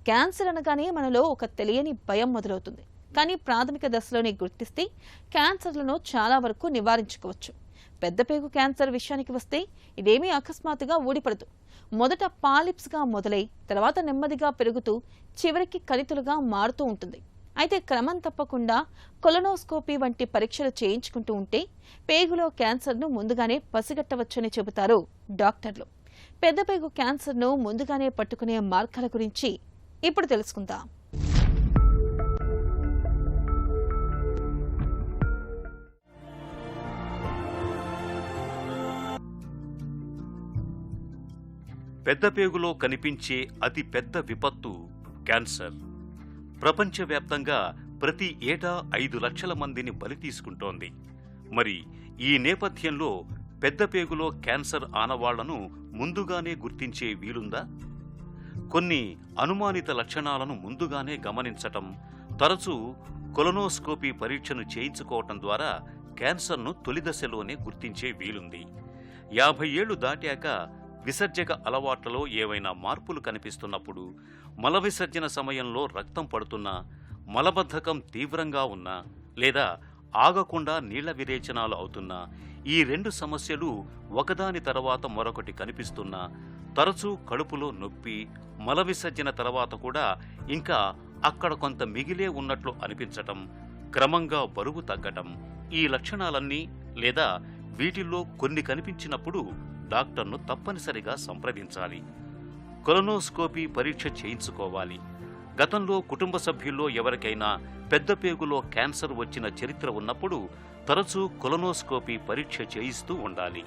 Cancer అనగానే మనలో ఒక తెలియని భయం మొదలవుతుంది. కానీ ప్రాథమిక దశలోనే గుర్తిస్తే క్యాన్సర్లను చాలా వరకు నివారించుకోవచ్చు. పెద్దపేగు క్యాన్సర్ విషయానికి వస్తే ఇదేమీ అకస్మాత్తుగా ఊడిపడదు. మొదట పాలిప్స్గా మొదలై తర్వాత నెమ్మదిగా పెరుగుతూ చివరికి కణితులుగా మారుతూ ఉంటుంది. అయితే క్రమం తప్పకుండా కొలనోస్కోపీ వంటి పరీక్షలు చేయించుకుంటూ ఉంటే పేగులో క్యాన్సర్ను ముందుగానే పసిగట్టవచ్చని చెబుతారు డాక్టర్లు. పెద్దపేగు క్యాన్సర్ను ముందుగానే పట్టుకునే మార్గాల గురించి ఇప్పుడు తెలుసుకుందాం. పెద్దపేగులో కనిపించే అతి పెద్ద విపత్తు క్యాన్సర్. ప్రపంచవ్యాప్తంగా ప్రతి ఏటా 5 లక్షల మందిని బలి తీసుకుంటోంది. మరి ఈ నేపథ్యంలో పెద్దపేగులో క్యాన్సర్ ఆనవాళ్లను ముందుగానే గుర్తించే వీలుందా? కొన్ని అనుమానిత లక్షణాలను ముందుగానే గమనించటం, తరచూ కొలనోస్కోపీ పరీక్షను చేయించుకోవటం ద్వారా క్యాన్సర్ను తొలి దశలోనే గుర్తించే వీలుంది. 50 ఏళ్లు దాటాక విసర్జక అలవాట్లలో ఏవైనా మార్పులు కనిపిస్తున్నప్పుడు, మల విసర్జన సమయంలో రక్తం పడుతున్నా, మలబద్ధకం తీవ్రంగా ఉన్నా, లేదా ఆగకుండా నీళ్ల విరేచనాలు అవుతున్నా, ఈ 2 సమస్యలు ఒకదాని తర్వాత మరొకటి కనిపిస్తున్నా, తరచూ కడుపులో నొప్పి, మల విసర్జన తర్వాత కూడా ఇంకా అక్కడ కొంత మిగిలే ఉన్నట్లు అనిపించటం, క్రమంగా బరువు తగ్గటం, ఈ లక్షణాలన్నీ లేదా వీటిల్లో కొన్ని కనిపించినప్పుడు డాక్టర్ను తప్పనిసరిగా సంప్రదించాలి. కొలనోస్కోపీ పరీక్ష చేయించుకోవాలి. గతంలో కుటుంబ సభ్యుల్లో ఎవరికైనా పెద్దపేగులో క్యాన్సర్ వచ్చిన చరిత్ర ఉన్నప్పుడు తరచూ కొలనోస్కోపీ పరీక్ష చేయిస్తూ ఉండాలి.